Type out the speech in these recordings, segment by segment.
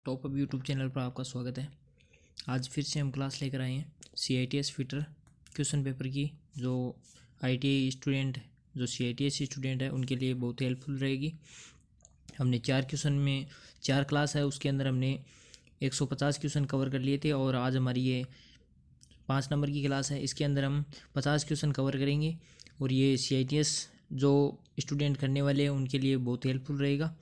Top up YouTube channel पर आपका स्वागत है। आज फिर से हम क्लास लेकर आए हैं CITS फिटर क्वेश्चन पेपर की, जो ITI स्टूडेंट जो CITS स्टूडेंट है उनके लिए बहुत हेल्पफुल रहेगी। हमने 4 क्वेश्चन में 4 क्लास है, उसके अंदर हमने 150 क्वेश्चन कवर कर लिए थे और आज हमारी ये 5 नंबर की क्लास है। इसके अंदर हम 50 क्वेश्चन कवर करेंगे और ये CITS जो स्टूडेंट करने वाले हैं उनके लिए बहुत हेल्पफुल रहेगा।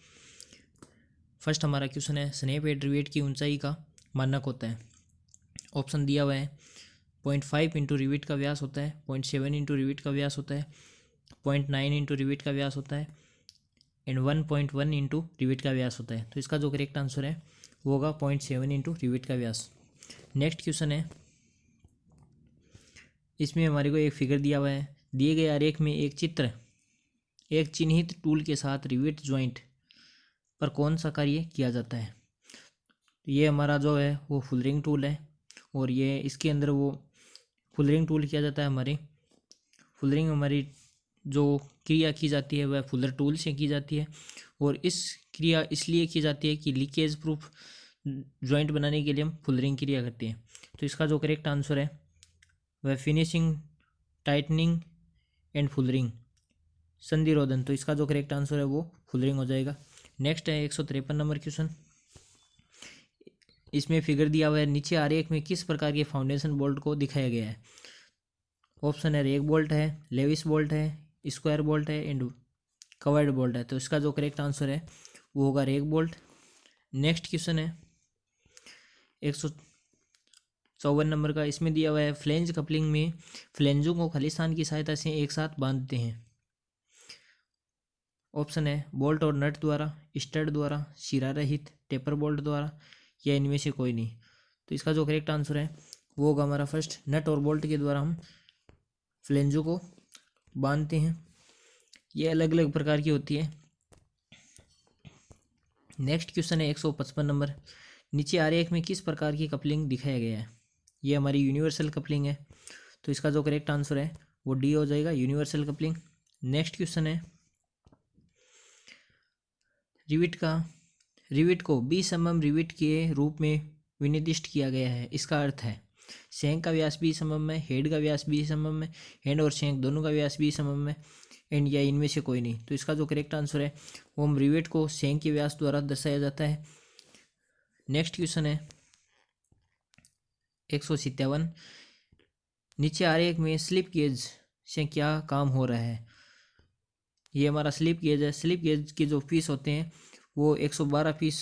फर्स्ट हमारा क्वेश्चन है, स्नैप हेड रिवेट की ऊंचाई का मानक होता है। ऑप्शन दिया हुआ है 0.5 इंटू रिवेट का व्यास होता है, 0.7 इंटू रिवेट का व्यास होता है, 0.9 इंटू रिवेट का व्यास होता है एंड 1.1 इंटू रिवेट का व्यास होता है। तो इसका जो करेक्ट आंसर है वो होगा 0.7 इंटू रिवेट का व्यास। नेक्स्ट क्वेश्चन है, इसमें हमारे को एक फिगर दिया हुआ है। दिए गए आरेख में एक चिन्हित टूल के साथ रिवेट ज्वाइंट पर कौन सा कार्य किया जाता है। ये हमारा जो है वो फुलरिंग टूल है और ये इसके अंदर वो फुलरिंग टूल किया जाता है। हमारी जो क्रिया की जाती है वह फुलर टूल से की जाती है और इस क्रिया इसलिए की जाती है कि लीकेज प्रूफ जॉइंट बनाने के लिए हम फुलरिंग क्रिया करते हैं। तो इसका जो करेक्ट आंसर है वह फिनिशिंग, टाइटनिंग एंड फुलरिंग, संधिरोधन। तो इसका जो करेक्ट आंसर है वो फुलरिंग हो जाएगा। नेक्स्ट है 153 नंबर क्वेश्चन। इसमें फिगर दिया हुआ है, नीचे आरेख में किस प्रकार के फाउंडेशन बोल्ट को दिखाया गया है। ऑप्शन है रेक बोल्ट है, लेविस बोल्ट है, स्क्वायर बोल्ट है एंड कवर्ड बोल्ट है। तो इसका जो करेक्ट आंसर है वो होगा रेक बोल्ट। नेक्स्ट क्वेश्चन है 154 नंबर का। इसमें दिया हुआ है, फ्लेंज कपलिंग में फ्लेंजों को खालिस्तान की सहायता से एक साथ बांधते हैं। ऑप्शन है बोल्ट और नट द्वारा, स्टड द्वारा, शिरा रहित, टेपर बोल्ट द्वारा या इनमें से कोई नहीं। तो इसका जो करेक्ट आंसर है वो होगा हमारा फर्स्ट, नट और बोल्ट के द्वारा हम फ्लेंजों को बांधते हैं। ये अलग अलग प्रकार की होती है। नेक्स्ट क्वेश्चन है 155 नंबर। नीचे आरेख में किस प्रकार की कपलिंग दिखाया गया है। ये हमारी यूनिवर्सल कपलिंग है। तो इसका जो करेक्ट आंसर है वो डी हो जाएगा, यूनिवर्सल कपलिंग। नेक्स्ट क्वेश्चन है, रिविट को बीसमम रिविट के रूप में विनिर्दिष्ट किया गया है। इसका अर्थ है शंख का व्यास बीसमम है, हेड का व्यास बीसमम है, हेड और शंख दोनों का व्यास बीसमम है एंड या इनमें से कोई नहीं। तो इसका जो करेक्ट आंसर है वो हम रिवेट को शंख के व्यास द्वारा दर्शाया जाता है। नेक्स्ट क्वेश्चन है 157। नीचे आरेख में स्लिप गेज से क्या काम हो रहा है। ये हमारा स्लिप गेज है। स्लिप गेज के जो पीस होते हैं वो 112 पीस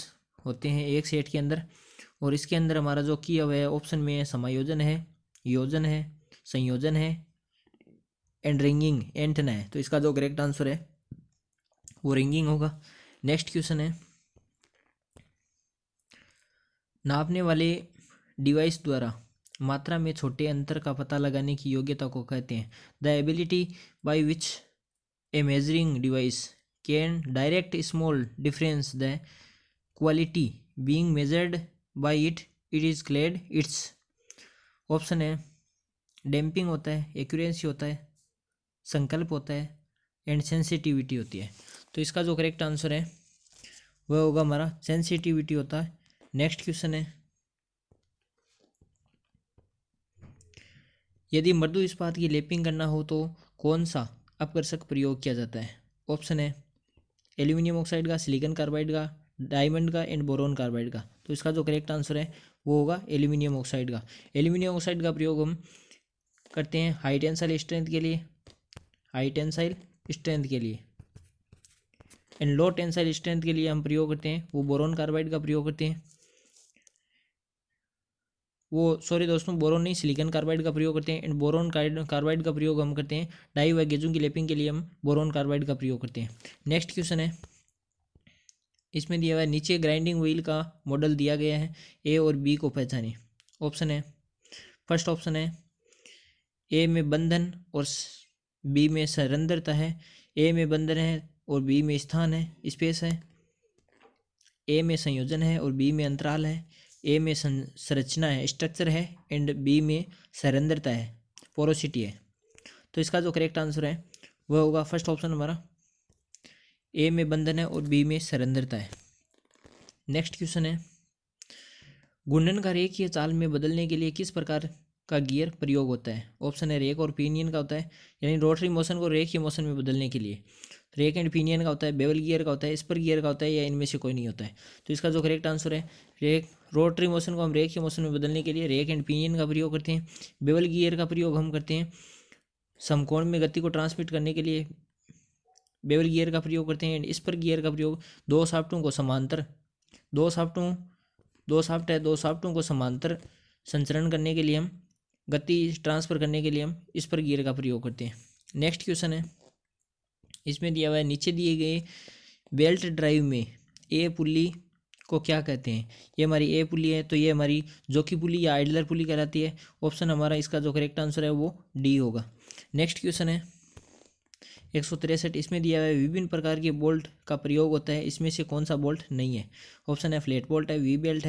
होते हैं एक सेट के अंदर और इसके अंदर हमारा जो किया हुआ है ऑप्शन में समायोजन है, योजन है, संयोजन है एंड रिंगिंग एंटना है। तो इसका जो करेक्ट आंसर है वो रिंगिंग होगा। नेक्स्ट क्वेश्चन है, नापने वाले डिवाइस द्वारा मात्रा में छोटे अंतर का पता लगाने की योग्यता को कहते हैं। The ability by which a measuring device can direct small difference the quality being measured by it is called its. Option है डैम्पिंग होता है, एक्यूरेंसी होता है, संकल्प होता है एंड सेंसिटिविटी होती है। तो इसका जो करेक्ट आंसर है वह होगा हमारा सेंसिटिविटी होता है। नेक्स्ट क्वेश्चन है, यदि मृदु इस्पात की लेपिंग करना हो तो कौन सा अपघर्षक प्रयोग किया जाता है। ऑप्शन है एल्यूमिनियम ऑक्साइड का, सिलिकॉन कार्बाइड का, डायमंड का एंड बोरोन कार्बाइड का। तो इसका जो करेक्ट आंसर है वो होगा एल्यूमिनियम ऑक्साइड का। एल्यूमिनियम ऑक्साइड का प्रयोग हम करते हैं हाई टेंसाइल स्ट्रेंथ के लिए एंड लो टेंसाइल स्ट्रेंथ के लिए हम प्रयोग करते हैं वो बोरोन कार्बाइड का प्रयोग करते हैं। बोरोन नहीं, सिलिकॉन कार्बाइड का प्रयोग करते हैं एंड बोरोन कार्बाइड का प्रयोग हम करते हैं डाई व गेजों की लेपिंग के लिए हम बोरोन कार्बाइड का प्रयोग करते हैं। नेक्स्ट क्वेश्चन है, इसमें दिया हुआ है, नीचे ग्राइंडिंग व्हील का मॉडल दिया गया है, ए और बी को पहचानें। ऑप्शन है, फर्स्ट ऑप्शन है ए में बंधन और बी में संरंध्रता है, ए में बंधन है और बी में स्थान है, स्पेस है, ए में संयोजन है और बी में अंतराल है, ए में संरचना है, स्ट्रक्चर है एंड बी में संरंध्रता है, पोरोसिटी है। तो इसका जो करेक्ट आंसर है वह होगा फर्स्ट ऑप्शन हमारा, ए में बंधन है और बी में संरंध्रता है। नेक्स्ट क्वेश्चन है, घूर्णन का रेखीय चाल में बदलने के लिए किस प्रकार का गियर प्रयोग होता है? ऑप्शन है रेक और पिनियन का होता है, यानी रोटरी मोशन को रेखीय मोशन में बदलने के लिए रेक एंड पिनियन का होता है, बेवल गियर का होता है, स्पर गियर का होता है, या इनमें से कोई नहीं होता है। तो इसका जो करेक्ट आंसर है रेक, रोटरी मोशन को हम रेखीय मोशन में बदलने के लिए रेक एंड पिनियन का प्रयोग करते हैं। बेवल गियर का प्रयोग हम करते हैं समकोण में गति को ट्रांसमिट करने के लिए बेवल गियर का प्रयोग करते हैं। एंड स्पर गियर का प्रयोग दो शाफ्टों को समांतर, दो शाफ्टों को समांतर संचरण करने के लिए हम गति ट्रांसफर करने के लिए हम स्पर गियर का प्रयोग करते हैं। नेक्स्ट क्वेश्चन है, इसमें दिया हुआ है नीचे दिए गए बेल्ट ड्राइव में ए पुल्ली को क्या कहते हैं? ये हमारी ए पुल्ली है, तो ये हमारी जोकी पुल्ली या आइडलर पुल्ली कहलाती है। ऑप्शन हमारा इसका जो करेक्ट आंसर है वो डी होगा। नेक्स्ट क्वेश्चन है 163, इसमें दिया हुआ है विभिन्न प्रकार के बोल्ट का प्रयोग होता है, इसमें से कौन सा बोल्ट नहीं है? ऑप्शन है फ्लैट बोल्ट है, वी बेल्ट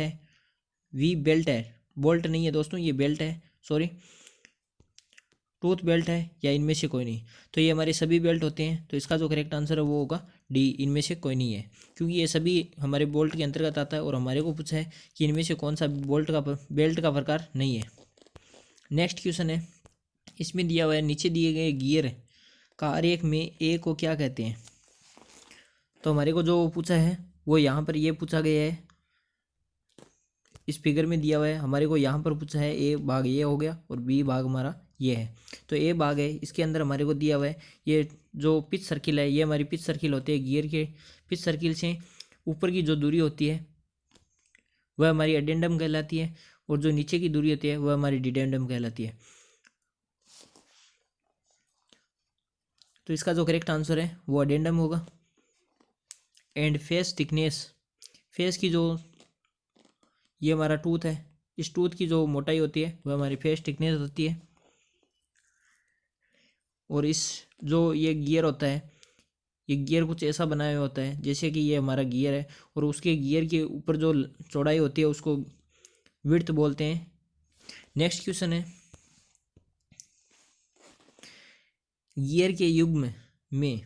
है, बोल्ट नहीं है दोस्तों, ये बेल्ट है, सॉरी टूथ बेल्ट है, या इनमें से कोई नहीं? तो ये हमारे सभी बेल्ट होते हैं, तो इसका जो करेक्ट आंसर है वो होगा डी, इनमें से कोई नहीं है, क्योंकि ये सभी हमारे बोल्ट के अंतर्गत आता है। और हमारे को पूछा है कि इनमें से कौन सा बेल्ट का प्रकार नहीं है। नेक्स्ट क्वेश्चन है, इसमें दिया हुआ है नीचे दिए गए गियर का आरेख में ए को क्या कहते हैं? तो हमारे को जो पूछा है वो यहाँ पर ये पूछा गया है, इस फिगर में दिया हुआ है हमारे को, यहाँ पर पूछा है ए भाग ये हो गया और बी भाग हमारा ये है। तो ए भाग है, इसके अंदर हमारे को दिया हुआ है ये जो पिच सर्किल है, ये हमारी पिच सर्किल होती है। गियर के पिच सर्किल से ऊपर की जो दूरी होती है वह हमारी एडेंडम कहलाती है, और जो नीचे की दूरी होती है वह हमारी डिडेंडम कहलाती है। तो इसका जो करेक्ट आंसर है वो एडेंडम होगा। एंड फेस थिकनेस, फेस की जो ये हमारा टूथ है, इस टूथ की जो मोटाई होती है वह हमारी फेस थिकनेस होती है। और इस जो ये गियर होता है, ये गियर कुछ ऐसा बनाया होता है जैसे कि ये हमारा गियर है, और उसके गियर के ऊपर जो चौड़ाई होती है उसको विड्थ बोलते हैं। नेक्स्ट क्वेश्चन है, गियर के युग्म में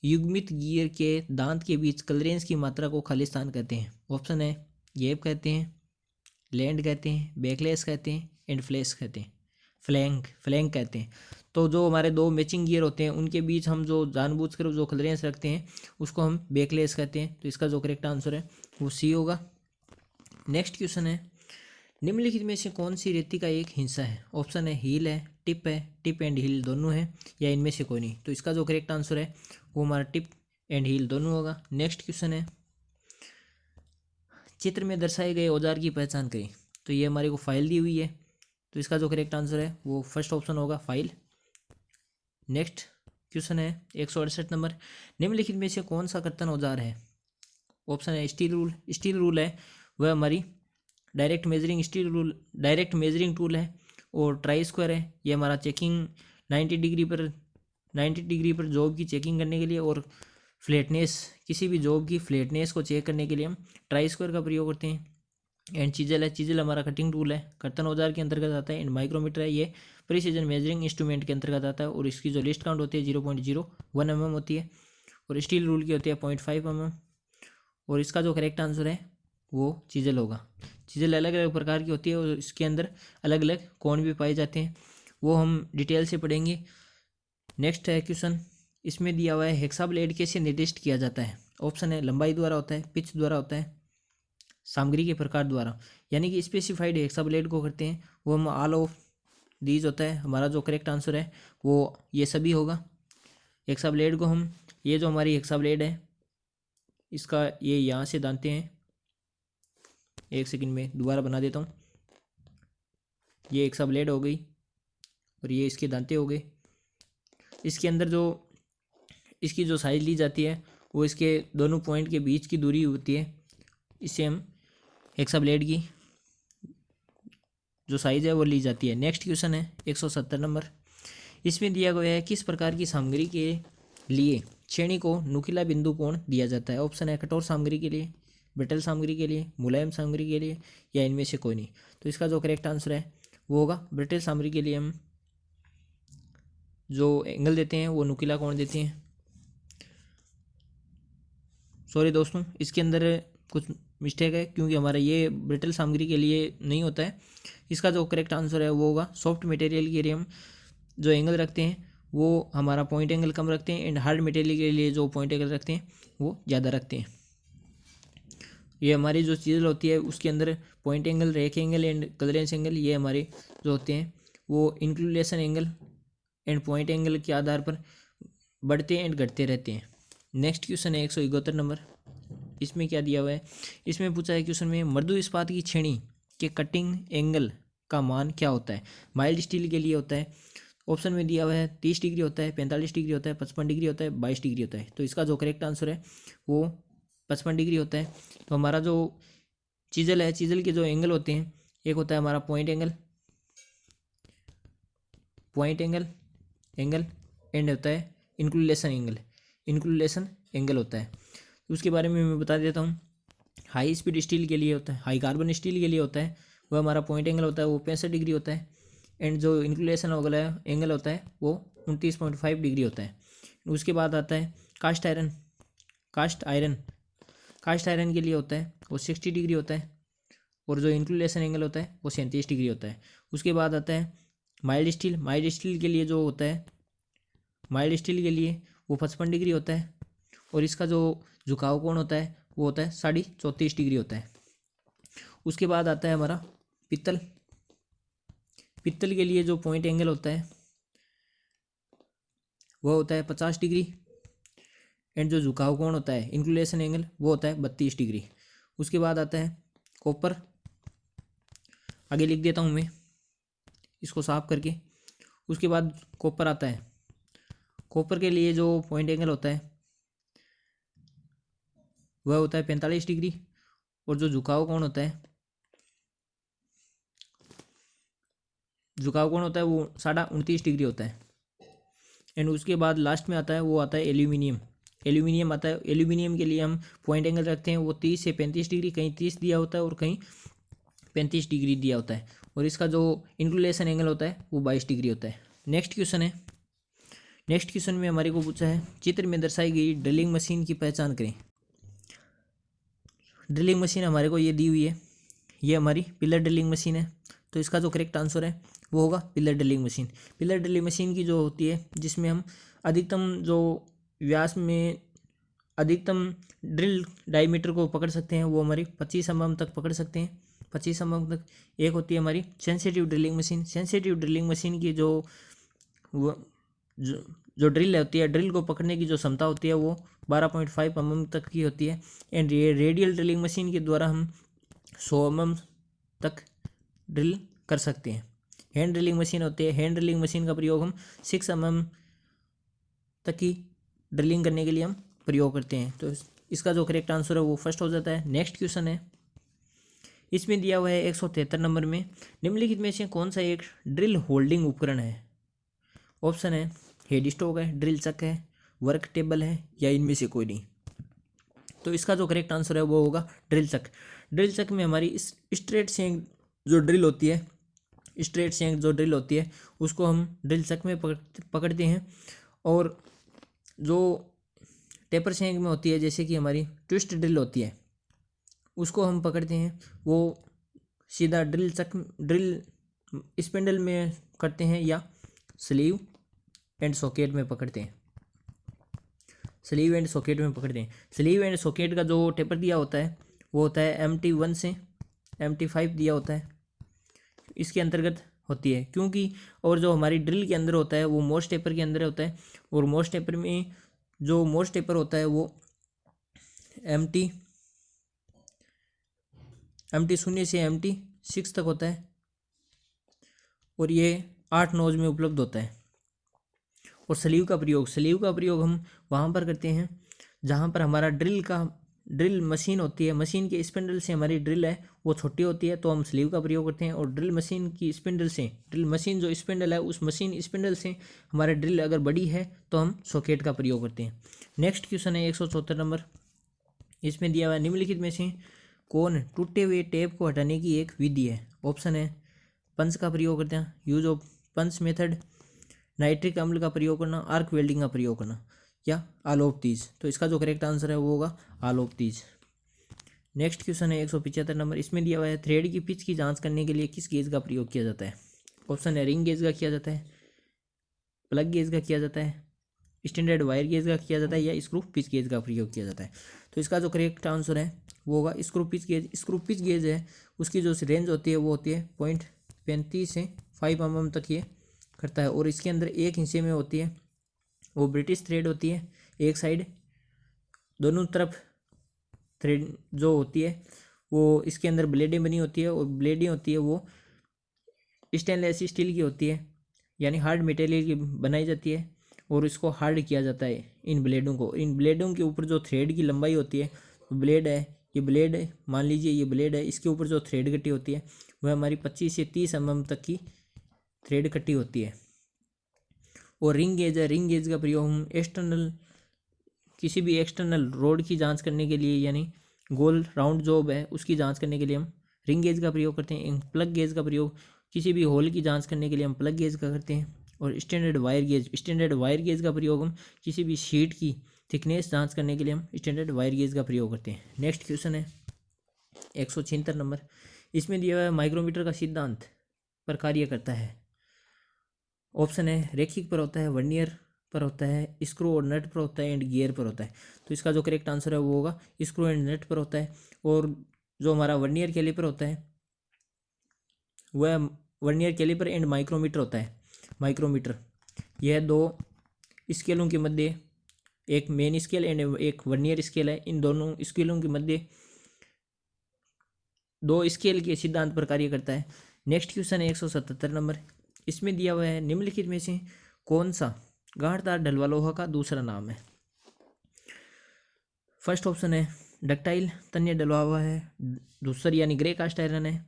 युग्मित गियर के दांत के बीच क्लीयरेंस की मात्रा को खालिस्तान कहते हैं। ऑप्शन है गैप कहते हैं, लैंड कहते हैं, बैकलेस कहते हैं, एंड फ्लैश कहते हैं, फ्लैंक कहते हैं। तो जो हमारे दो मैचिंग गियर होते हैं उनके बीच हम जो जानबूझकर जो क्लीयरेंस रखते हैं उसको हम बैकलेस कहते हैं। तो इसका जो करेक्ट आंसर है वो सी होगा। नेक्स्ट क्वेश्चन है, निम्नलिखित में से कौन सी रेती का एक हिस्सा है? ऑप्शन है हील है, टिप एंड हील दोनों है, या इनमें से कोई नहीं? तो इसका जो करेक्ट आंसर है वो हमारा टिप एंड हील दोनों होगा। नेक्स्ट क्वेश्चन है, चित्र में दर्शाए गए औजार की पहचान करें। तो ये हमारे को फाइल दी हुई है, तो इसका जो करेक्ट आंसर है वो फर्स्ट ऑप्शन होगा, फाइल। नेक्स्ट क्वेश्चन है 168 नंबर, निम्नलिखित में से कौन सा कर्तन औजार है? ऑप्शन है स्टील रूल है, वह हमारी डायरेक्ट मेजरिंग टूल है। और ट्राई स्क्वायर है, ये हमारा चेकिंग 90 डिग्री पर जॉब की चेकिंग करने के लिए, और फ्लैटनेस, किसी भी जॉब की फ्लैटनेस को चेक करने के लिए हम ट्राई स्क्वायर का प्रयोग करते हैं। एंड चीजल है, चीजल हमारा कटिंग टूल है, कर्तन औजार के अंतर्गत आता है। एंड माइक्रोमीटर है, ये प्रिसीजन मेजरिंग इंस्ट्रूमेंट के अंतर्गत आता है, और इसकी जो लिस्ट काउंट होती है 0.01 mm होती है। और स्टील रूल की होती है 0.5 mm। और इसका जो करेक्ट आंसर है वो चीजल होगा। चीजल अलग अलग प्रकार की होती है और इसके अंदर अलग अलग कोण भी पाए जाते हैं, वो हम डिटेल से पढ़ेंगे। नेक्स्ट है क्वेश्चन, इसमें दिया हुआ है हेक्सा ब्लेड कैसे निर्दिष्ट किया जाता है? ऑप्शन है लंबाई द्वारा होता है, पिच द्वारा होता है, सामग्री के प्रकार द्वारा। यानी कि स्पेसिफाइड हेक्सा ब्लेड को करते हैं वो हम ऑल ऑफ दीज होता है। हमारा जो करेक्ट आंसर है वो ये सभी होगा। हेक्सा ब्लेड को हम, ये जो हमारी हेक्सा ब्लेड है इसका ये यहाँ से दांते हैं, एक सेकंड में दोबारा बना देता हूँ। ये हेक्सा ब्लेड हो गई और ये इसके दांते हो गए। इसके अंदर जो इसकी जो साइज ली जाती है वो इसके दोनों पॉइंट के बीच की दूरी होती है, इससे हम हेक्सा ब्लेड की जो साइज है वो ली जाती है। नेक्स्ट क्वेश्चन है 170 नंबर, इसमें दिया गया है किस प्रकार की सामग्री के लिए छेनी को नुकीला बिंदु कोण दिया जाता है? ऑप्शन है कठोर सामग्री के लिए, ब्रिटल सामग्री के लिए, मुलायम सामग्री के लिए, या इनमें से कोई नहीं? तो इसका जो करेक्ट आंसर है वो होगा ब्रिटल सामग्री के लिए हम जो एंगल देते हैं वो नुकीला कोण देते हैं। सॉरी दोस्तों, इसके अंदर कुछ मिस्टेक है, क्योंकि हमारा ये ब्रिटल सामग्री के लिए नहीं होता है। इसका जो करेक्ट आंसर है वो होगा सॉफ्ट मटेरियल के लिए हम जो एंगल रखते हैं वो हमारा पॉइंट एंगल कम रखते हैं, एंड हार्ड मटेरियल के लिए जो पॉइंट एंगल रखते हैं वो ज़्यादा रखते हैं। ये हमारी जो चीज़ होती है उसके अंदर point angle, rake angle and clearance angle, ये हमारे जो होते हैं वो inclination angle and point angle के आधार पर बढ़ते एंड घटते रहते हैं। नेक्स्ट क्वेश्चन है 171 नंबर। इसमें क्या दिया हुआ है, इसमें पूछा है क्वेश्चन में मृदु इस्पात की छेनी के कटिंग एंगल का मान क्या होता है। माइल्ड स्टील के लिए होता है, ऑप्शन में दिया हुआ है 30 डिग्री होता है, 45 डिग्री होता है, 55 डिग्री होता है, 22 डिग्री होता है। तो इसका जो करेक्ट आंसर है वो 55 डिग्री होता है। तो हमारा जो चीजल है, चीजल के जो एंगल होते हैं, एक होता है हमारा पॉइंट एंगल एंगल एंड होता है इंक्लिनेशन एंगल होता है। उसके बारे में मैं बता देता हूँ। हाई स्पीड स्टील के लिए होता है, हाई कार्बन स्टील के लिए होता है, वह हमारा पॉइंट एंगल होता है वो 65 डिग्री होता है, एंड जो इंक्लिनेशन वाला एंगल होता है वो 29.5 डिग्री होता है। उसके बाद आता है कास्ट आयरन के लिए होता है वो 60 डिग्री होता है, और जो इंक्लिनेशन एंगल होता है वो 37 डिग्री होता है। उसके बाद आता है माइल्ड स्टील के लिए जो होता है, माइल्ड स्टील के लिए वो 55 डिग्री होता है, और इसका जो झुकाव कोण होता है वो होता है 34.5 डिग्री होता है। उसके बाद आता है हमारा पित्तल के लिए जो पॉइंट एंगल होता है वो होता है 50 डिग्री, एंड जो झुकाव कोण होता है इंक्लिनेशन एंगल वो होता है 32 डिग्री। उसके बाद आता है कॉपर, आगे लिख देता हूँ मैं इसको साफ करके। उसके बाद कॉपर आता है, कॉपर के लिए जो पॉइंट एंगल होता है वह होता है 45 डिग्री, और जो झुकाव कोण होता है वो 29.5 डिग्री होता है। एंड उसके बाद लास्ट में आता है वो आता है एल्यूमिनियम आता है। एल्यूमिनियम के लिए हम पॉइंट एंगल रखते हैं वो 30 से 35 डिग्री, कहीं 30 दिया होता है और कहीं 35 डिग्री दिया होता है, और इसका जो इंक्लिनेशन एंगल होता है वो 22 डिग्री होता है। नेक्स्ट क्वेश्चन में हमारे को पूछा है चित्र में दर्शाई गई ड्रिलिंग मशीन की पहचान करें। ड्रिलिंग मशीन हमारे को ये दी हुई है, ये हमारी पिलर ड्रिलिंग मशीन है। तो इसका जो करेक्ट आंसर है वो होगा pillar drilling machine. Pillar drilling machine की जो होती है जिसमें हम अधिकतम जो व्यास में अधिकतम ड्रिल डायमीटर को पकड़ सकते हैं वो हमारी 25 mm तक पकड़ सकते हैं, 25 mm तक। एक होती है हमारी sensitive drilling machine. Sensitive drilling machine की जो ड्रिल होती है, ड्रिल को पकड़ने की जो क्षमता होती है वो 12.5 mm तक की होती है। एंड ये रेडियल ड्रिलिंग मशीन के द्वारा हम 100 mm तक ड्रिल कर सकते हैं। हैंड ड्रिलिंग मशीन होती है, हैंड ड्रिलिंग मशीन का प्रयोग हम 6 mm तक की ड्रिलिंग करने के लिए हम प्रयोग करते हैं। तो इसका जो करेक्ट आंसर है वो फर्स्ट हो जाता है। नेक्स्ट क्वेश्चन है, इसमें दिया हुआ है 173 नंबर में निम्नलिखित में से कौन सा एक ड्रिल होल्डिंग उपकरण है। ऑप्शन है हेड स्टॉक है, ड्रिल चक है, वर्क टेबल है, या इनमें से कोई नहीं। तो इसका जो करेक्ट आंसर है वो होगा ड्रिल चक। ड्रिल चक में हमारी स्ट्रेट सेंक जो ड्रिल होती है उसको हम ड्रिल चक में पकड़ते हैं, और जो टेपर सेंक में होती है जैसे कि हमारी ट्विस्ट ड्रिल होती है उसको हम पकड़ते हैं, वो सीधा ड्रिल स्पिंडल में करते हैं या स्लीव एंड सॉकेट में पकड़ते हैं। स्लीव एंड सॉकेट का जो टेपर दिया होता है वो होता है MT1 से MT5 दिया होता है, इसके अंतर्गत होती है। क्योंकि और जो हमारी ड्रिल के अंदर होता है वो मोस्ट टेपर के अंदर होता है, और मोस्ट टेपर में जो मोस्ट टेपर होता है वो MT0 से MT6 तक होता है, और ये 8 नोज में उपलब्ध होता है। और स्लीव का प्रयोग हम वहाँ पर करते हैं जहाँ पर हमारा ड्रिल मशीन होती है, मशीन के स्पिंडल से हमारी ड्रिल है वो छोटी होती है तो हम स्लीव का प्रयोग करते हैं, और ड्रिल मशीन की स्पिंडल से ड्रिल मशीन जो स्पिंडल है उस मशीन स्पिंडल से हमारा ड्रिल अगर बड़ी है तो हम सॉकेट का प्रयोग करते हैं। नेक्स्ट क्वेश्चन है 174 नंबर। इसमें दिया हुआ निम्नलिखित में से कौन टूटे हुए टेप को हटाने की एक विधि है। ऑप्शन है पंच का प्रयोग करते हैं, use of punch method, nitric अम्ल का प्रयोग करना, आर्क वेल्डिंग का प्रयोग करना, या आलोप तीज। तो इसका जो करेक्ट आंसर है वो होगा आलोप तीज। नेक्स्ट क्वेश्चन है 175 नंबर। इसमें दिया हुआ है थ्रेड की पिच की जांच करने के लिए किस गेज का प्रयोग किया जाता है। ऑप्शन है रिंग गेज का किया जाता है, प्लग गेज का किया जाता है, स्टैंडर्ड वायर गेज का किया जाता है, या स्क्रू पिच गेज का प्रयोग किया जाता है। तो इसका जो करेक्ट आंसर है वो होगा screw pitch gauge. Screw pitch gauge है उसकी जो रेंज होती है वो होती है 0.35 से 5 mm तक ये करता है, और इसके अंदर एक हिस्से में होती है वो ब्रिटिश थ्रेड होती है, एक साइड दोनों तरफ थ्रेड जो होती है वो इसके अंदर ब्लेडें बनी होती है, और ब्लेडें होती है वो स्टेनलेस स्टील की होती है, यानी हार्ड मटेरियल की बनाई जाती है, और इसको हार्ड किया जाता है इन ब्लेडों को। इन ब्लेडों के ऊपर जो थ्रेड की लंबाई होती है, तो ब्लेड है, ये ब्लेड है, मान लीजिए ये ब्लेड है, इसके ऊपर जो थ्रेड कटी होती है वह हमारी 25 से 30 mm तक की थ्रेड कटी होती है। और रिंग गेज है, रिंग गेज का प्रयोग हम किसी भी एक्सटर्नल रोड की जांच करने के लिए, यानी गोल राउंड जॉब है उसकी जांच करने के लिए हम रिंग गेज का प्रयोग करते हैं। प्लग गेज का प्रयोग किसी भी होल की जांच करने के लिए हम प्लग गेज का करते हैं। और स्टैंडर्ड वायर गेज का प्रयोग हम किसी भी शीट की थिकनेस जांच करने के लिए हम स्टैंडर्ड वायर गेज का प्रयोग करते हैं। नेक्स्ट क्वेश्चन है 176 नंबर। इसमें दिया हुआ है माइक्रोमीटर का सिद्धांत पर कार्य करता है। ऑप्शन है रेखिक पर होता है, वर्नियर पर होता है, स्क्रू और नट पर होता है, एंड गियर पर होता है। तो इसका जो करेक्ट आंसर है वो होगा स्क्रू एंड नट पर होता है। और जो हमारा वर्नियर कैलिपर होता है वह वर्नियर कैलिपर एंड माइक्रोमीटर होता है। माइक्रोमीटर यह दो स्केलों के मध्य, एक मेन स्केल एंड एक वर्नियर स्केल है, इन दोनों स्केलों के मध्य दो स्केल के सिद्धांत पर कार्य करता है। नेक्स्ट क्वेश्चन है 177 नंबर। इसमें दिया हुआ है निम्नलिखित में से कौन सा गाढ़दार ढलवा लोहा का दूसरा नाम है। फर्स्ट ऑप्शन है डक्टाइल तन्य ढलवा हुआ है, दूसरी यानी ग्रे कास्ट आयरन है,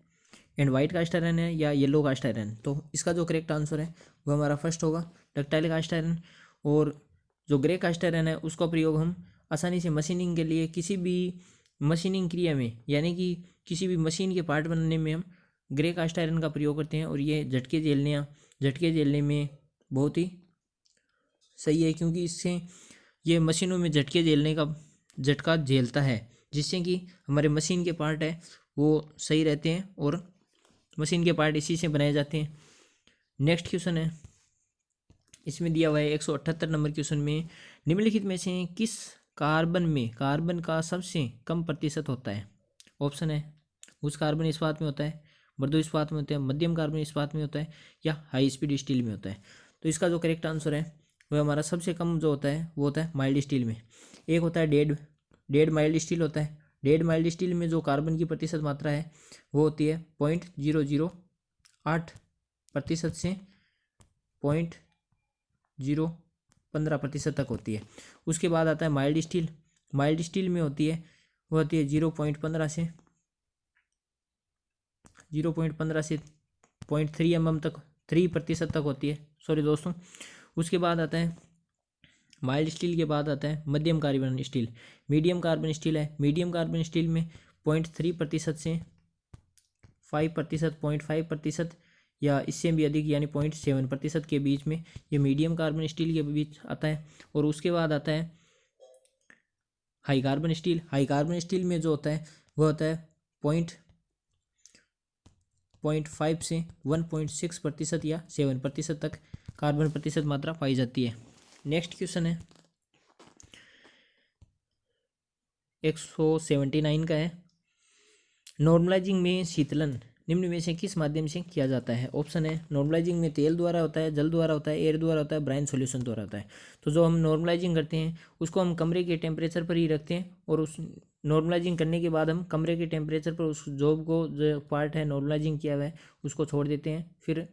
एंड वाइट कास्ट आयरन है, या येलो कास्ट आयरन। तो इसका जो करेक्ट आंसर है वो हमारा फर्स्ट होगा डक्टाइल कास्ट आयरन। और जो ग्रे कास्ट आयरन है उसका प्रयोग हम आसानी से मशीनिंग के लिए, किसी भी मशीनिंग क्रिया में, यानी कि किसी भी मशीन के पार्ट बनाने में हम ग्रे कास्ट आयरन का प्रयोग करते हैं, और ये झटके झेलने में बहुत ही सही है, क्योंकि इससे ये मशीनों में झटका झेलता है, जिससे कि हमारे मशीन के पार्ट है वो सही रहते हैं, और मशीन के पार्ट इसी से बनाए जाते हैं। नेक्स्ट क्वेश्चन है इसमें दिया हुआ है 178 नंबर क्वेश्चन में निम्नलिखित में से किस कार्बन में कार्बन का सबसे कम प्रतिशत होता है। ऑप्शन है उच्च कार्बन इस्पात में होता है, मृदु इस्पात में होता है, मध्यम कार्बन इस्पात में होता है, या हाई स्पीड स्टील में होता है। तो इसका जो करेक्ट आंसर है वह हमारा सबसे कम जो होता है वो होता है माइल्ड स्टील में। एक होता है डेड माइल्ड स्टील होता है। डेड माइल्ड स्टील में जो कार्बन की प्रतिशत मात्रा है वो होती है 0.008% से 0.015% तक होती है। उसके बाद आता है माइल्ड स्टील। माइल्ड स्टील में होती है वो होती है 0.15 से 0.3 mm तक, 3% तक होती है, सॉरी दोस्तों। उसके बाद आता है माइल्ड स्टील के बाद आता है मध्यम carbon steel. Medium carbon steel है। मीडियम कार्बन स्टील में 0.3% से 5%, 0.5%, या इससे भी अधिक यानी 0.7% के बीच में ये मीडियम कार्बन स्टील के बीच आता है। और उसके बाद आता है high carbon steel. High carbon steel में जो होता है वह होता है 0.5 से 1.6% या 7% तक कार्बन प्रतिशत मात्रा पाई जाती है। नेक्स्ट क्वेश्चन है 179 का है। नॉर्मलाइजिंग में शीतलन निम्न में से किस माध्यम से किया जाता है। ऑप्शन है नॉर्मलाइजिंग में तेल द्वारा होता है, जल द्वारा होता है, एयर द्वारा होता है, ब्राइन सॉल्यूशन द्वारा होता है। तो जो हम नॉर्मलाइजिंग करते हैं उसको हम कमरे के टेम्परेचर पर ही रखते हैं, और उस नॉर्मलाइजिंग करने के बाद हम कमरे के टेम्परेचर पर उस जॉब को, जो पार्ट है नॉर्मलाइजिंग किया हुआ है, उसको छोड़ देते हैं। फिर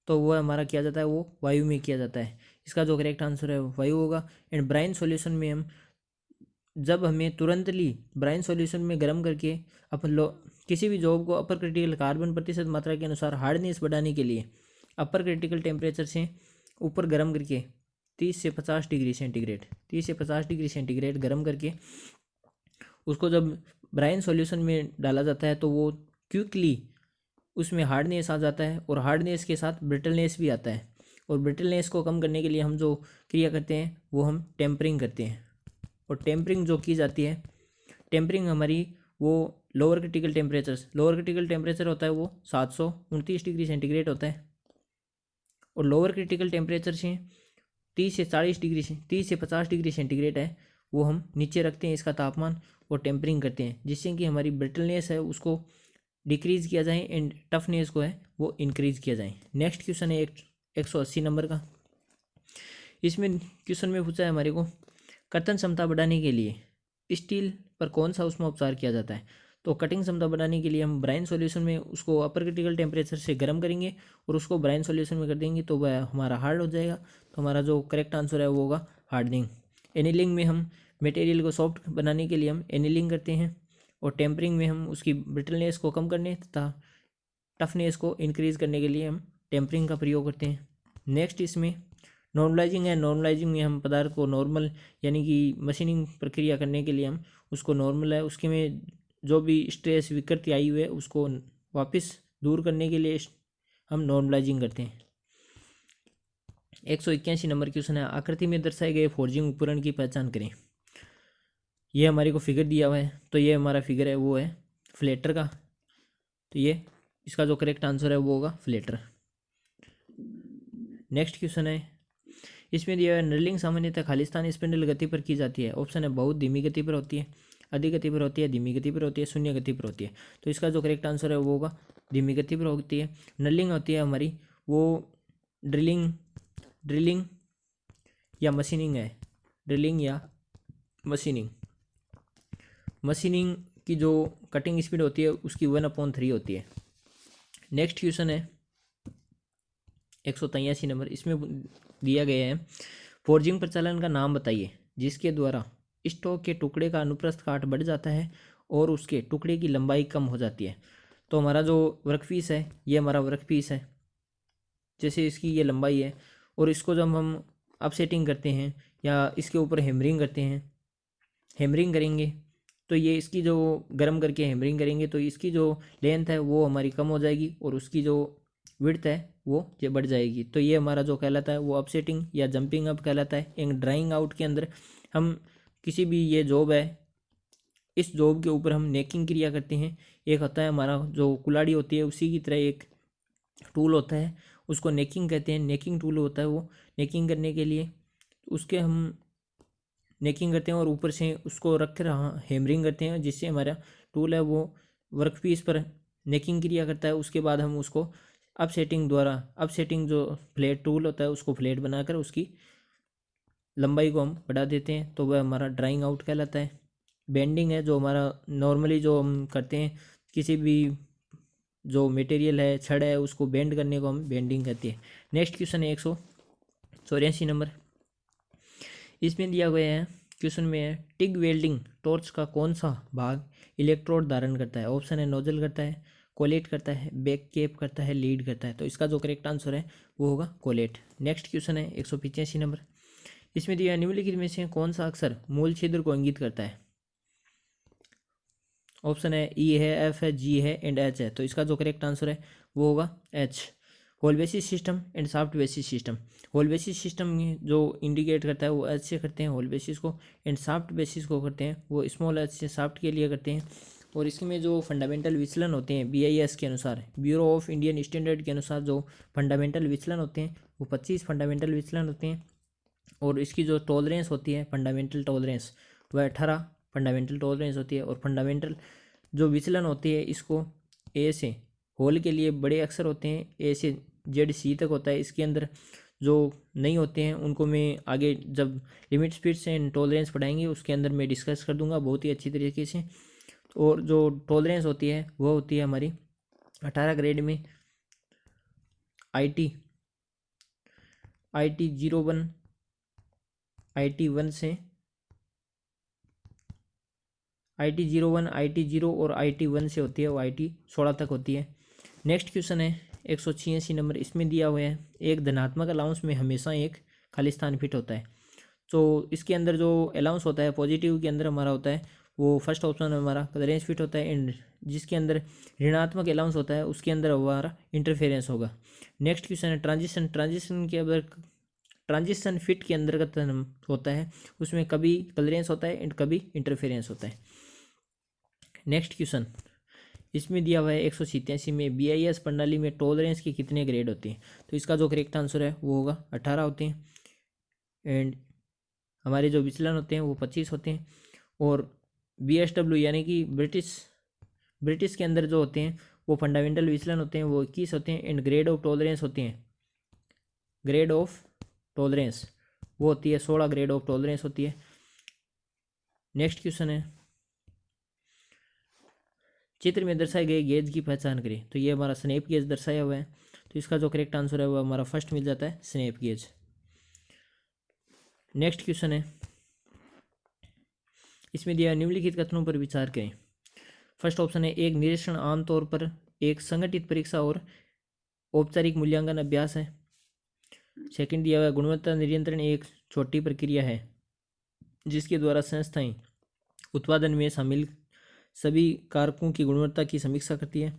तो वो हमारा किया जाता है वो वायु में किया जाता है। इसका जो करेक्ट आंसर है वायु होगा। एंड ब्राइन सॉल्यूशन में हम जब हमें तुरंतली ब्राइन सॉल्यूशन में गर्म करके अपन किसी भी जॉब को अपर क्रिटिकल कार्बन प्रतिशत मात्रा के अनुसार हार्डनेस बढ़ाने के लिए अपर क्रिटिकल टेम्परेचर से ऊपर गर्म करके 30 से 50 डिग्री सेंटीग्रेड गर्म करके उसको जब ब्राइन सॉल्यूशन में डाला जाता है तो वो क्विकली उसमें हार्डनेस आ जाता है, और हार्डनेस के साथ ब्रिटलनेस भी आता है। और ब्रिटलनेस को कम करने के लिए हम जो क्रिया करते हैं वो हम टेम्परिंग करते हैं। और टेम्परिंग जो की जाती है, टेम्परिंग हमारी वो लोअर क्रिटिकल टेम्परेचर होता है वो 729 डिग्री सेंटीग्रेड होता है, और लोअर क्रिटिकल टेम्परेचर से 30 से 50 डिग्री सेंटीग्रेड है, वो हम नीचे रखते हैं इसका तापमान और टेम्परिंग करते हैं, जिससे कि हमारी ब्रिटलनेस है उसको डिक्रीज़ किया जाए एंड टफनेस को है वो इंक्रीज़ किया जाए। नेक्स्ट क्वेश्चन है 180 नंबर का। इसमें क्वेश्चन में पूछा है हमारे को कर्तन क्षमता बढ़ाने के लिए स्टील पर कौन सा उष्मा उपचार किया जाता है। तो कटिंग क्षमता बढ़ाने के लिए हम ब्राइन सॉल्यूशन में उसको अपर क्रिटिकल टेम्परेचर से गर्म करेंगे और उसको ब्राइन सॉल्यूशन में कर देंगे तो वह हमारा हार्ड हो जाएगा। तो हमारा जो करेक्ट आंसर है वो होगा हार्डनिंग। एनीलिंग में हम मटेरियल को सॉफ्ट बनाने के लिए हम एनीलिंग करते हैं, और टेम्परिंग में हम उसकी ब्रिटलनेस को कम करने तथा टफनेस को इंक्रीज़ करने के लिए हम टेम्परिंग का प्रयोग करते हैं। नेक्स्ट इसमें नॉर्मलाइजिंग है। नॉर्मलाइजिंग में हम पदार्थ को नॉर्मल यानी कि मशीनिंग प्रक्रिया करने के लिए हम उसको नॉर्मल है उसके में जो भी स्ट्रेस विकृति आई हुई है उसको वापस दूर करने के लिए हम नॉर्मलाइजिंग करते हैं। 181 नंबर क्वेश्चन है आकृति में दर्शाए गए फोर्जिंग उपकरण की पहचान करें। ये हमारे को फिगर दिया हुआ है, तो ये हमारा फिगर है वो है फ्लेटर का, तो ये इसका जो करेक्ट आंसर है वो होगा फ्लेटर। नेक्स्ट क्वेश्चन है इसमें दिया है नर्लिंग सामान्यतः खालिस्तान स्पिंडल गति पर की जाती है। ऑप्शन है बहुत धीमी गति पर होती है, अधिक गति पर होती है, धीमी गति पर होती है, शून्य गति पर होती है। तो इसका जो करेक्ट आंसर है वो होगा धीमी गति पर होती है। नर्लिंग होती है हमारी वो ड्रिलिंग या मशीनिंग है, ड्रिलिंग या मशीनिंग की जो कटिंग स्पीड होती है उसकी 1/3 होती है। नेक्स्ट क्वेश्चन है 183 नंबर। इसमें दिया गया है फोर्जिंग प्रचलन का नाम बताइए जिसके द्वारा स्टॉक के टुकड़े का अनुप्रस्थ काट बढ़ जाता है और उसके टुकड़े की लंबाई कम हो जाती है। तो हमारा जो वर्कपीस है ये हमारा वर्कपीस है, जैसे इसकी ये लंबाई है, और इसको जब हम अपसेटिंग करते हैं या इसके ऊपर हैमरिंग करते हैं, हैमरिंग करेंगे तो ये इसकी जो गर्म करके हैमरिंग करेंगे तो इसकी जो लेंथ है वो हमारी कम हो जाएगी और उसकी जो विड्थ है वो ये बढ़ जाएगी। तो ये हमारा जो कहलाता है वो अपसेटिंग या जंपिंग अप कहलाता है। एक ड्राइंग आउट के अंदर हम किसी भी ये जॉब है इस जॉब के ऊपर हम नेकिंग क्रिया करते हैं। एक होता है हमारा जो कुल्हाड़ी होती है उसी की तरह एक टूल होता है उसको नेकिंग कहते हैं, नेकिंग टूल होता है वो। नेकिंग करने के लिए उसके हम नेकिंग करते हैं और ऊपर से उसको रख कर हैमरिंग करते हैं जिससे हमारा टूल है वो वर्कपीस पर नेकिंग क्रिया करता है। उसके बाद हम उसको अपसेटिंग जो फ्लैट टूल होता है उसको फ्लैट बनाकर उसकी लंबाई को हम बढ़ा देते हैं, तो वह हमारा ड्राइंग आउट कहलाता है। बेंडिंग है जो हमारा नॉर्मली जो हम करते हैं किसी भी जो मटेरियल है छड़ है उसको बेंड करने को हम बेंडिंग कहते हैं। नेक्स्ट क्वेश्चन है 184 नंबर। इसमें दिया गया है क्वेश्चन में है टिग वेल्डिंग टॉर्च का कौन सा भाग इलेक्ट्रोड धारण करता है। ऑप्शन है नोजल करता है, कोलेट करता है, बैक कैप करता है, लीड करता है। तो इसका जो करेक्ट आंसर है वो होगा कोलेट। नेक्स्ट क्वेश्चन है 185 नंबर। इसमें दिया निम्नलिखित में से कौन सा अक्षर मूल छिद्र को इंगित करता है। ऑप्शन है ई है, एफ है, जी है एंड एच है। तो इसका जो करेक्ट आंसर है वो होगा H. Hole basis system and shaft basis system. Hole basis system में जो इंडिकेट करता है वो एच से करते हैं होल बेसिस को, एंड सॉफ्ट बेसिस को करते हैं वो स्मॉल एच से सॉफ्ट के लिए करते हैं। और इसमें जो फंडामेंटल विचलन होते हैं BIS के अनुसार, ब्यूरो ऑफ इंडियन स्टैंडर्ड के अनुसार जो फंडामेंटल विचलन होते हैं वो 25 फंडामेंटल विचलन होते हैं। और इसकी जो टॉलरेंस होती है फंडामेंटल टॉलरेंस वह 18 फंडामेंटल टॉलरेंस होती है। और फंडामेंटल जो विचलन होती है इसको ए से होल के लिए बड़े अक्षर होते हैं ए से ZC तक होता है। इसके अंदर जो नहीं होते हैं उनको मैं आगे जब लिमिट स्पीड्स एंड टॉलरेंस पढ़ाएंगे उसके अंदर मैं डिस्कस कर दूंगा बहुत ही अच्छी तरीके से। और जो टॉलरेंस होती है वो होती है हमारी 18 ग्रेड में IT 01 IT 1 से IT 01 IT 0 और IT 1 से होती है वो IT 16 तक होती है। नेक्स्ट क्वेश्चन है 186 नंबर। इसमें दिया हुआ है एक धनात्मक अलाउंस में हमेशा एक खालिस्तान फिट होता है। तो इसके अंदर जो अलाउंस होता है पॉजिटिव के अंदर हमारा होता है वो फर्स्ट ऑप्शन हमारा क्लियरेंस फिट होता है, एंड जिसके अंदर ऋणात्मक अलाउंस होता है उसके अंदर हमारा इंटरफेरेंस होगा। नेक्स्ट क्वेश्चन है ट्रांजिशन के अंदर ट्रांजिशन फिट के अंतर्गत होता है उसमें कभी क्लियरेंस होता है एंड कभी इंटरफेरेंस होता है। नेक्स्ट क्वेश्चन, इसमें दिया हुआ है 187 में BIS प्रणाली में टॉलरेंस के कितने ग्रेड होते हैं? तो इसका जो करेक्ट आंसर है वो होगा 18 होते हैं। एंड हमारे जो विचलन होते हैं वो 25 होते हैं। और BSW यानी कि ब्रिटिश के अंदर जो होते हैं वो फंडामेंटल विचलन होते हैं वो 21 होते हैं। एंड ग्रेड ऑफ टॉलरेंस होते हैं, ग्रेड ऑफ टॉलरेंस वो होती है 16 ग्रेड ऑफ टॉलरेंस होती है। नेक्स्ट क्वेश्चन है, चित्र में दर्शाए गए गेज की पहचान करें। तो ये हमारा स्नैप गेज दर्शाया हुआ है, तो इसका जो करेक्ट आंसर है वो हमारा फर्स्ट मिल जाता है, स्नैप गेज। नेक्स्ट क्वेश्चन है, इसमें दिया निम्नलिखित कथनों पर विचार करें। फर्स्ट ऑप्शन है, एक निरीक्षण आमतौर पर एक संगठित परीक्षा और औपचारिक मूल्यांकन अभ्यास है। सेकंड दिया हुआ, गुणवत्ता नियंत्रण एक छोटी प्रक्रिया है जिसके द्वारा संस्थाएं उत्पादन में शामिल सभी कारकों की गुणवत्ता की समीक्षा करती है।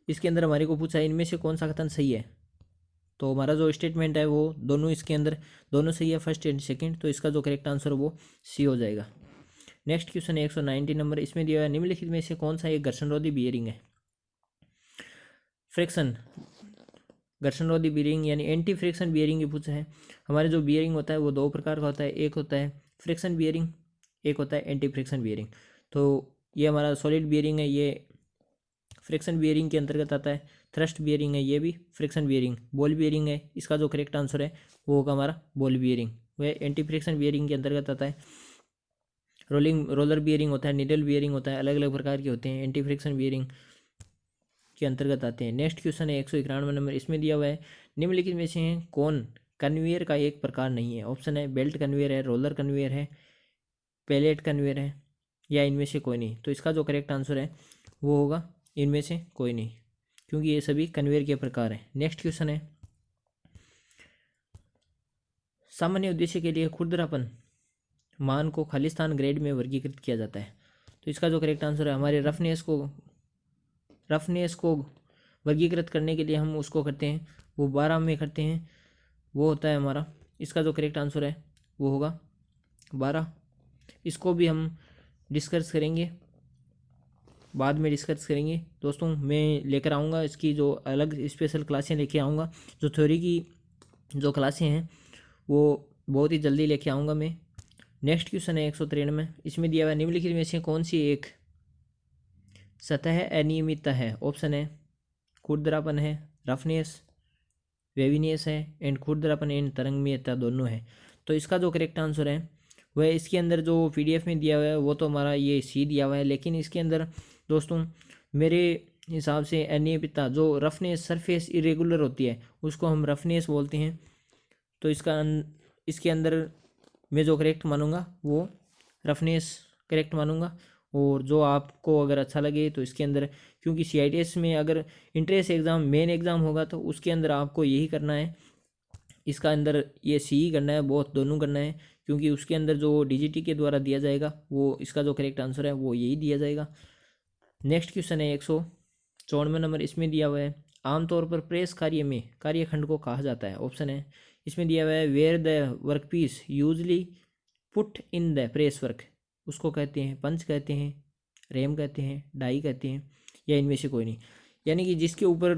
इसके अंदर हमारे को पूछा है इनमें से कौन सा कथन सही है। तो हमारा जो स्टेटमेंट है वो दोनों इसके अंदर दोनों सही है, फर्स्ट एंड सेकंड। तो इसका जो करेक्ट आंसर वो सी हो जाएगा। नेक्स्ट क्वेश्चन है 190 नंबर, इसमें दिया है निम्नलिखित में से कौन सा एक घर्षणरोधी बियरिंग है? फ्रिक्शन घर्षणरोधी बियरिंग यानी एंटी फ्रिक्शन बियरिंग की पूछा है। हमारे जो बियरिंग होता है वो दो प्रकार का होता है, एक होता है फ्रिक्शन बियरिंग, एक होता है एंटी फ्रिक्शन बियरिंग। तो ये हमारा सॉलिड बियरिंग है, ये फ्रिक्शन बियरिंग के अंतर्गत आता है। थ्रस्ट बियरिंग है, ये भी फ्रिक्शन बियरिंग। बॉल बियरिंग है, इसका जो करेक्ट आंसर है वो होगा हमारा बॉल बियरिंग, वह एंटी फ्रिक्शन बियरिंग के अंतर्गत आता है। रोलर बियरिंग होता है, निडल बियरिंग होता है, अलग अलग प्रकार के होते हैं, एंटी फ्रिक्शन बियरिंग के अंतर्गत आते हैं। नेक्स्ट क्वेश्चन है 191 नंबर, इसमें दिया हुआ है निम्नलिखित में से कौन कन्वेयर का एक प्रकार नहीं है? ऑप्शन है बेल्ट कन्वेयर है, रोलर कन्वेयर है, पैलेट कन्वेयर है, या इनमें से कोई नहीं। तो इसका जो करेक्ट आंसर है वो होगा इनमें से कोई नहीं, क्योंकि ये सभी कन्वेयर के प्रकार हैं। नेक्स्ट क्वेश्चन है, सामान्य उद्देश्य के लिए खुरदरापन मान को खालिस्तान ग्रेड में वर्गीकृत किया जाता है। तो इसका जो करेक्ट आंसर है, हमारे रफनेस को वर्गीकृत करने के लिए हम उसको करते हैं वो 12 में करते हैं, वो होता है हमारा, इसका जो करेक्ट आंसर है वो होगा 12। इसको भी हम डिस्कस करेंगे, बाद में डिस्कस करेंगे दोस्तों। मैं लेकर आऊँगा इसकी जो अलग स्पेशल क्लासें लेके आऊँगा, जो थ्योरी की जो क्लासें हैं वो बहुत ही जल्दी लेके आऊँगा मैं। नेक्स्ट क्वेश्चन है 193, इसमें दिया हुआ निम्नलिखित में से कौन सी एक सतह अनियमितता है? ऑप्शन है खुरदरापन है, रफनेस, वेविनेस है, एंड खुरदरापन एंड तरंगमीयता दोनों है। तो इसका जो करेक्ट आंसर है वह इसके अंदर जो PDF में दिया हुआ है वो तो हमारा ये सी दिया हुआ है, लेकिन इसके अंदर दोस्तों मेरे हिसाब से अनियमितता जो रफनेस सरफेस इरेगुलर होती है उसको हम रफनेस बोलते हैं। तो इसके अंदर मैं जो करेक्ट मानूंगा वो रफनेस करेक्ट मानूंगा। और जो आपको अगर अच्छा लगे तो इसके अंदर, क्योंकि CITS में अगर इंट्रेंस एग्ज़ाम मेन एग्ज़ाम होगा तो उसके अंदर आपको यही करना है, इसका अंदर ये सी करना है, बहुत दोनों करना है, क्योंकि उसके अंदर जो DGT के द्वारा दिया जाएगा वो इसका जो करेक्ट आंसर है वो यही दिया जाएगा। नेक्स्ट क्वेश्चन है 194 नंबर, इसमें दिया हुआ है आमतौर पर प्रेस कार्य में कार्यखंड को कहा जाता है। ऑप्शन है इसमें दिया हुआ है where the work piece usually put in the press work, उसको कहते हैं पंच कहते हैं, रेम कहते हैं, डाई कहते हैं, या इनमें से कोई नहीं। यानी कि जिसके ऊपर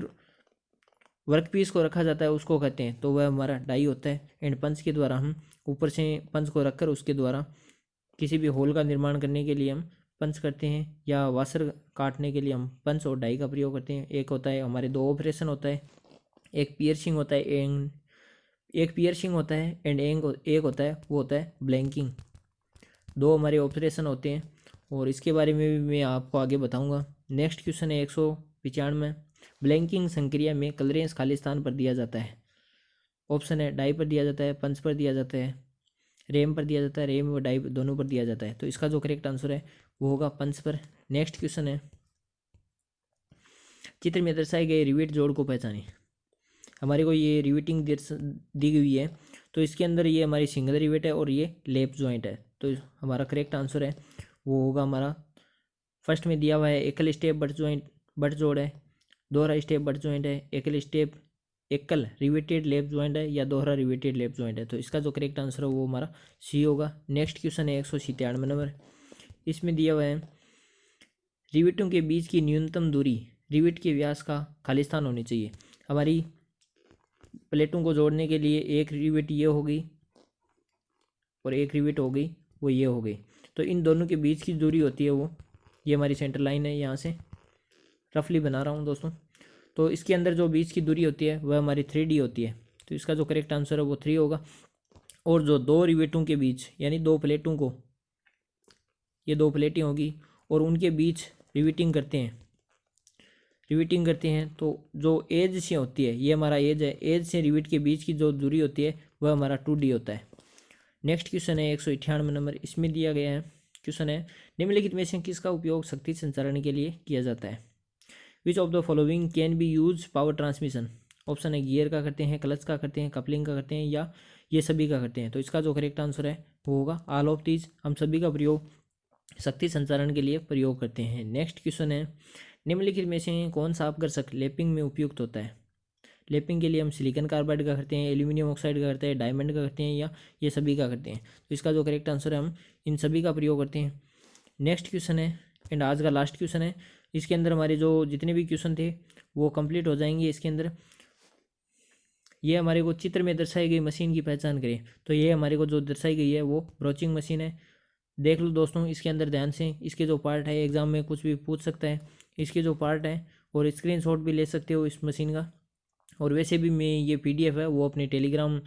वर्क पीस को रखा जाता है उसको कहते हैं, तो वह हमारा डाई होता है। एंड पंच के द्वारा हम ऊपर से पंच को रखकर उसके द्वारा किसी भी होल का निर्माण करने के लिए हम पंच करते हैं, या वाशर काटने के लिए हम पंच और डाई का प्रयोग करते हैं। एक होता है हमारे दो ऑपरेशन होता है, एक पियर्सिंग होता है एंड एक होता है वो होता है ब्लैंकिंग। दो हमारे ऑपरेशन होते हैं और इसके बारे में भी मैं आपको आगे बताऊंगा। नेक्स्ट क्वेश्चन है 195, ब्लैंकिंग संक्रिया में कलरेंस खालिस्तान पर दिया जाता है। ऑप्शन है डाई पर दिया जाता है, पंच पर दिया जाता है, रेम पर दिया जाता है, रेम और डाई दोनों पर दिया जाता है। तो इसका जो करेक्ट आंसर है वो होगा पंच पर। नेक्स्ट क्वेश्चन है, चित्र में दर्शाए गए रिवेट जोड़ को पहचानें। हमारे को ये रिवेटिंग दी गई है, तो इसके अंदर ये हमारी सिंगल रिवेट है और ये लेप जॉइंट है। तो हमारा करेक्ट आंसर है वो होगा हमारा, फर्स्ट में दिया हुआ है एकल स्टेप बट जोड़ है, दोहरा स्टेप बट जॉइंट है, एकल रिवेटेड लेप जॉइंट है, या दोहरा रिवेटेड लेप जॉइंट है। तो इसका जो करेक्ट आंसर है वो हमारा सी होगा। नेक्स्ट क्वेश्चन है 197 नंबर, इसमें दिया हुआ है रिवेटों के बीच की न्यूनतम दूरी रिवेट के व्यास का खालिस्तान होनी चाहिए। हमारी प्लेटों को जोड़ने के लिए एक रिवेट ये हो गई और एक रिवेट हो गई वो ये हो गई, तो इन दोनों के बीच की दूरी होती है वो, ये हमारी सेंटर लाइन है, यहाँ से रफली बना रहा हूँ दोस्तों। तो इसके अंदर जो बीच की दूरी होती है वह हमारी 3D होती है, तो इसका जो करेक्ट आंसर है वो 3 होगा। और जो दो रिवेटों के बीच यानी दो प्लेटों को, ये दो प्लेटें होगी और उनके बीच रिवेटिंग करते हैं, तो जो एज से होती है, ये हमारा एज है, एज से रिवेट के बीच की जो दूरी होती है वह हमारा 2D होता है। नेक्स्ट क्वेश्चन है 198 नंबर, इसमें दिया गया है क्वेश्चन है निम्नलिखित में से किसका उपयोग शक्ति संचारण के लिए किया जाता है। Which of the following can be use power transmission. Option है गियर का करते हैं, क्लच का करते हैं, कपलिंग का करते हैं या ये सभी का करते हैं। तो इसका जो करेक्ट आंसर है वो होगा ऑल ऑफ दीज, हम सभी का प्रयोग शक्ति संचारण के लिए प्रयोग करते हैं। नेक्स्ट क्वेश्चन है निम्नलिखित में से कौन सा अपघर्षक लैपिंग में उपयुक्त होता है। लैपिंग के लिए हम सिलिकॉन कार्बाइड का करते हैं, एल्यूमिनियम ऑक्साइड का करते हैं, डायमंड का करते हैं या ये सभी का करते हैं। तो इसका जो करेक्ट आंसर है हम इन सभी का प्रयोग करते हैं। नेक्स्ट क्वेश्चन है एंड आज का लास्ट क्वेश्चन है, इसके अंदर हमारे जो जितने भी क्वेश्चन थे वो कंप्लीट हो जाएंगे। इसके अंदर ये हमारे को चित्र में दर्शाई गई मशीन की पहचान करें, तो ये हमारे को जो दर्शाई गई है वो ब्रोचिंग मशीन है। देख लो दोस्तों इसके अंदर ध्यान से, इसके जो पार्ट है एग्जाम में कुछ भी पूछ सकता है, इसके जो पार्ट है और स्क्रीनशॉट भी ले सकते हो इस मशीन का। और वैसे भी मैं ये PDF है वो अपने टेलीग्राम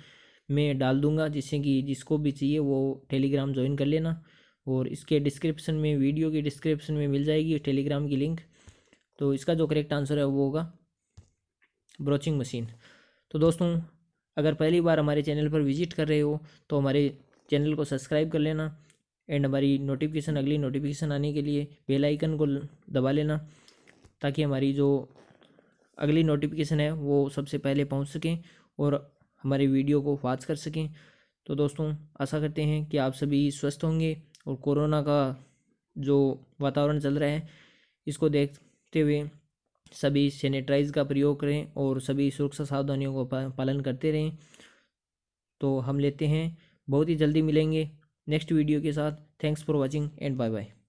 में डाल दूंगा, जिससे कि जिसको भी चाहिए वो टेलीग्राम ज्वाइन कर लेना। और इसके डिस्क्रिप्शन में, वीडियो की डिस्क्रिप्शन में मिल जाएगी टेलीग्राम की लिंक। तो इसका जो करेक्ट आंसर है वो होगा ब्रोचिंग मशीन। तो दोस्तों अगर पहली बार हमारे चैनल पर विजिट कर रहे हो तो हमारे चैनल को सब्सक्राइब कर लेना एंड हमारी नोटिफिकेशन, अगली नोटिफिकेशन आने के लिए बेल आइकन को दबा लेना, ताकि हमारी जो अगली नोटिफिकेशन है वो सबसे पहले पहुंच सकें और हमारे वीडियो को वॉच कर सकें। तो दोस्तों आशा करते हैं कि आप सभी स्वस्थ होंगे और कोरोना का जो वातावरण चल रहा है इसको देखते हुए सभी सैनिटाइज का प्रयोग करें और सभी सुरक्षा सावधानियों को पालन करते रहें। तो हम लेते हैं, बहुत ही जल्दी मिलेंगे नेक्स्ट वीडियो के साथ। Thanks for watching and bye bye.